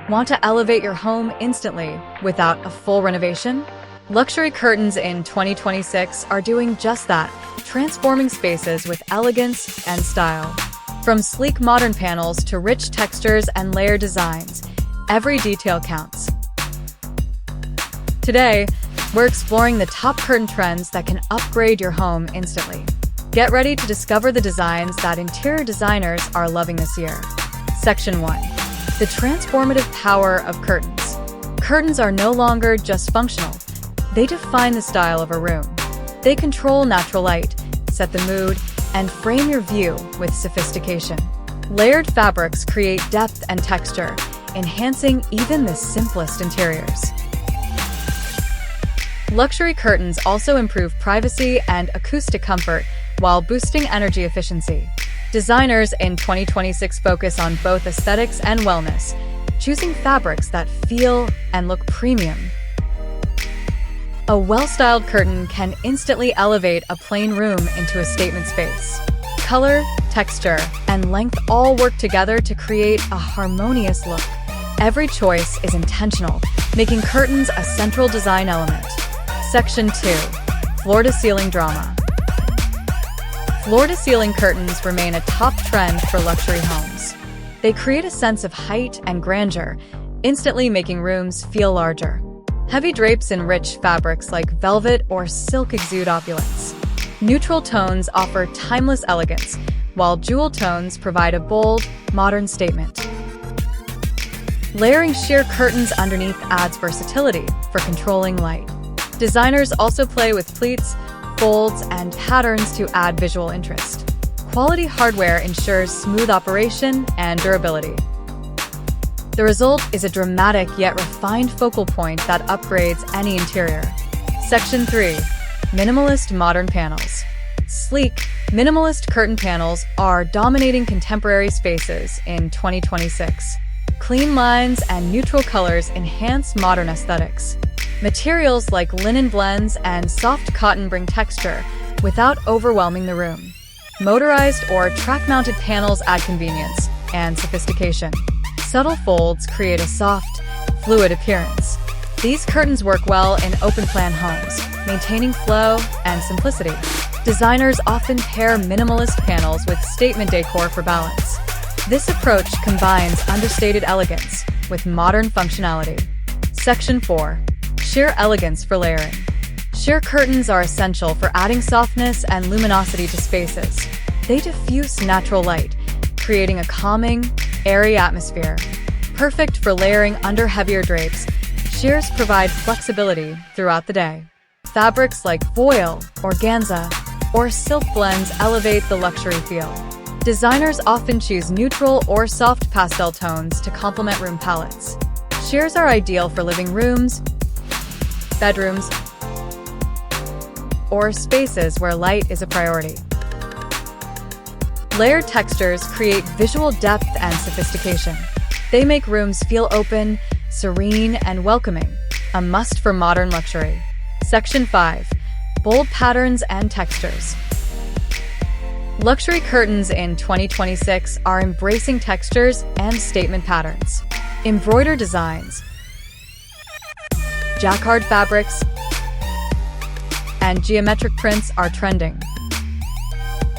Want to elevate your home instantly without a full renovation? Luxury curtains in 2026 are doing just that, transforming spaces with elegance and style. From sleek modern panels to rich textures and layered designs, every detail counts. Today, we're exploring the top curtain trends that can upgrade your home instantly. Get ready to discover the designs that interior designers are loving this year. Section 1. The transformative power of curtains. Curtains are no longer just functional. They define the style of a room. They control natural light, set the mood, and frame your view with sophistication. Layered fabrics create depth and texture, enhancing even the simplest interiors. Luxury curtains also improve privacy and acoustic comfort while boosting energy efficiency. Designers in 2026 focus on both aesthetics and wellness, choosing fabrics that feel and look premium. A well-styled curtain can instantly elevate a plain room into a statement space. Color, texture, and length all work together to create a harmonious look. Every choice is intentional, making curtains a central design element. Section 2. Floor-to-ceiling drama. Floor-to-ceiling curtains remain a top trend for luxury homes. They create a sense of height and grandeur, instantly making rooms feel larger. Heavy drapes in rich fabrics like velvet or silk exude opulence. Neutral tones offer timeless elegance, while jewel tones provide a bold, modern statement. Layering sheer curtains underneath adds versatility for controlling light. Designers also play with pleats, folds, and patterns to add visual interest. Quality hardware ensures smooth operation and durability. The result is a dramatic yet refined focal point that upgrades any interior. Section 3. Minimalist Modern Panels. Sleek, minimalist curtain panels are dominating contemporary spaces in 2026. Clean lines and neutral colors enhance modern aesthetics. Materials like linen blends and soft cotton bring texture without overwhelming the room. Motorized or track-mounted panels add convenience and sophistication. Subtle folds create a soft, fluid appearance. These curtains work well in open-plan homes, maintaining flow and simplicity. Designers often pair minimalist panels with statement decor for balance. This approach combines understated elegance with modern functionality. Section 4. Sheer elegance for layering. Sheer curtains are essential for adding softness and luminosity to spaces. They diffuse natural light, creating a calming, airy atmosphere. Perfect for layering under heavier drapes, sheers provide flexibility throughout the day. Fabrics like voile, organza, or silk blends elevate the luxury feel. Designers often choose neutral or soft pastel tones to complement room palettes. Sheers are ideal for living rooms, bedrooms, or spaces where light is a priority. Layered textures create visual depth and sophistication. They make rooms feel open, serene, and welcoming, a must for modern luxury. Section 5. Bold patterns and textures. Luxury curtains in 2026 are embracing textures and statement patterns. Embroidered designs, jacquard fabrics, and geometric prints are trending.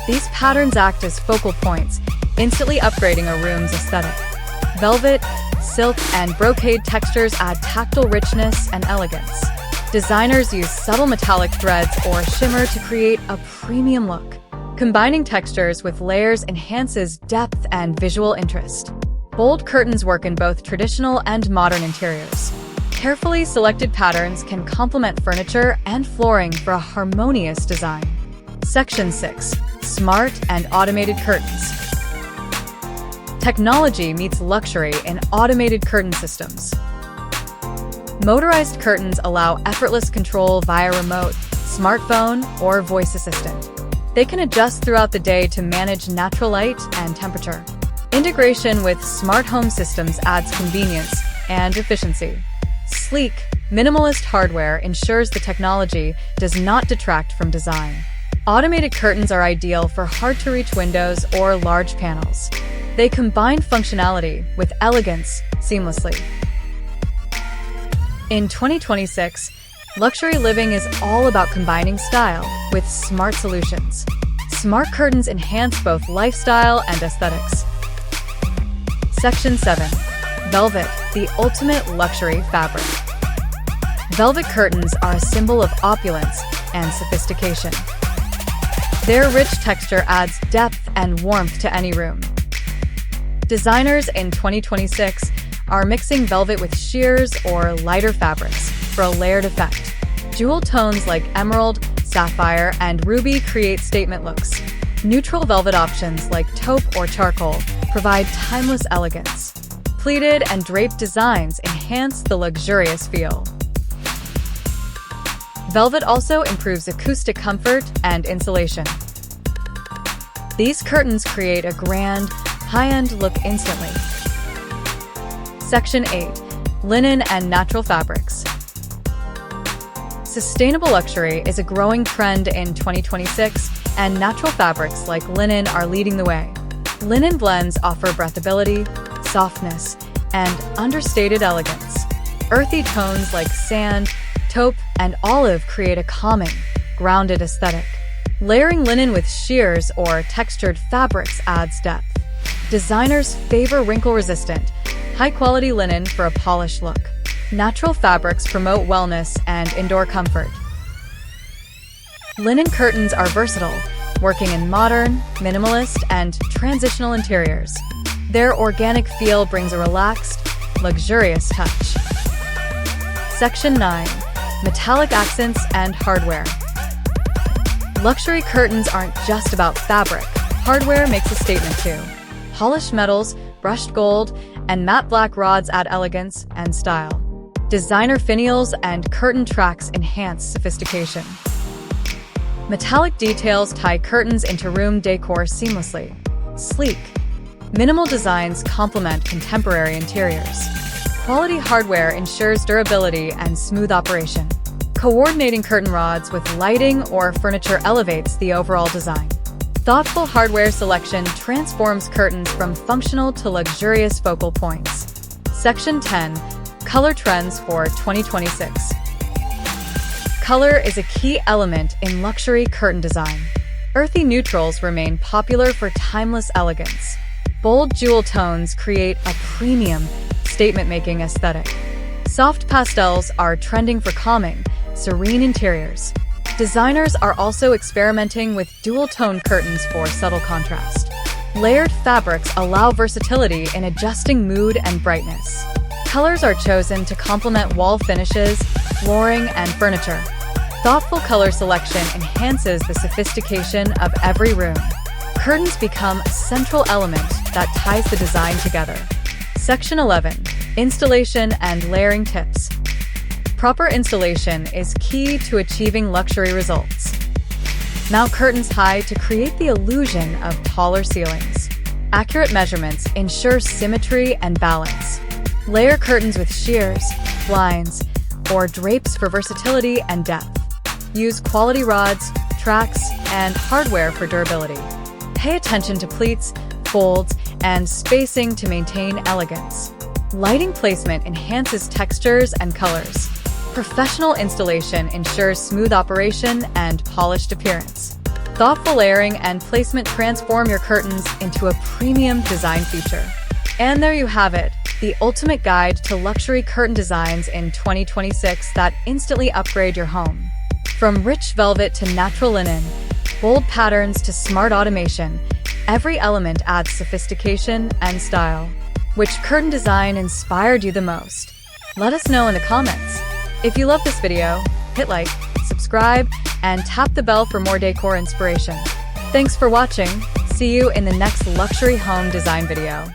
These patterns act as focal points, instantly upgrading a room's aesthetic. Velvet, silk, and brocade textures add tactile richness and elegance. Designers use subtle metallic threads or shimmer to create a premium look. Combining textures with layers enhances depth and visual interest. Bold curtains work in both traditional and modern interiors. Carefully selected patterns can complement furniture and flooring for a harmonious design. Section 6. Smart and automated curtains. Technology meets luxury in automated curtain systems. Motorized curtains allow effortless control via remote, smartphone, or voice assistant. They can adjust throughout the day to manage natural light and temperature. Integration with smart home systems adds convenience and efficiency. Sleek, minimalist hardware ensures the technology does not detract from design. Automated curtains are ideal for hard-to-reach windows or large panels. They combine functionality with elegance, seamlessly. In 2026, luxury living is all about combining style with smart solutions. Smart curtains enhance both lifestyle and aesthetics. Section 7. Velvet, the ultimate luxury fabric. Velvet curtains are a symbol of opulence and sophistication. Their rich texture adds depth and warmth to any room. Designers in 2026 are mixing velvet with sheers or lighter fabrics for a layered effect. Jewel tones like emerald, sapphire, and ruby create statement looks. Neutral velvet options like taupe or charcoal provide timeless elegance. Pleated and draped designs enhance the luxurious feel. Velvet also improves acoustic comfort and insulation. These curtains create a grand, high-end look instantly. Section 8. Linen and natural fabrics. Sustainable luxury is a growing trend in 2026, and natural fabrics like linen are leading the way. Linen blends offer breathability, softness, and understated elegance. Earthy tones like sand, taupe, and olive create a calming, grounded aesthetic. Layering linen with sheers or textured fabrics adds depth. Designers favor wrinkle-resistant, high-quality linen for a polished look. Natural fabrics promote wellness and indoor comfort. Linen curtains are versatile, working in modern, minimalist, and transitional interiors. Their organic feel brings a relaxed, luxurious touch. Section 9. Metallic accents and hardware. Luxury curtains aren't just about fabric. Hardware makes a statement too. Polished metals, brushed gold, and matte black rods add elegance and style. Designer finials and curtain tracks enhance sophistication. Metallic details tie curtains into room decor seamlessly. Sleek, minimal designs complement contemporary interiors. Quality hardware ensures durability and smooth operation. Coordinating curtain rods with lighting or furniture elevates the overall design. Thoughtful hardware selection transforms curtains from functional to luxurious focal points. Section 10. Color trends for 2026. Color is a key element in luxury curtain design. Earthy neutrals remain popular for timeless elegance. Bold jewel tones create a premium, statement-making aesthetic. Soft pastels are trending for calming, serene interiors. Designers are also experimenting with dual-tone curtains for subtle contrast. Layered fabrics allow versatility in adjusting mood and brightness. Colors are chosen to complement wall finishes, flooring, and furniture. Thoughtful color selection enhances the sophistication of every room. Curtains become a central element that ties the design together. Section 11. Installation and layering tips. Proper installation is key to achieving luxury results. Mount curtains high to create the illusion of taller ceilings. Accurate measurements ensure symmetry and balance. Layer curtains with sheers, blinds, or drapes for versatility and depth. Use quality rods, tracks, and hardware for durability. Pay attention to pleats, folds, and spacing to maintain elegance. Lighting placement enhances textures and colors. Professional installation ensures smooth operation and polished appearance. Thoughtful layering and placement transform your curtains into a premium design feature. And there you have it, the ultimate guide to luxury curtain designs in 2026 that instantly upgrade your home. From rich velvet to natural linen, bold patterns to smart automation, every element adds sophistication and style. Which curtain design inspired you the most? Let us know in the comments. If you love this video, hit like, subscribe, and tap the bell for more decor inspiration. Thanks for watching. See you in the next luxury home design video.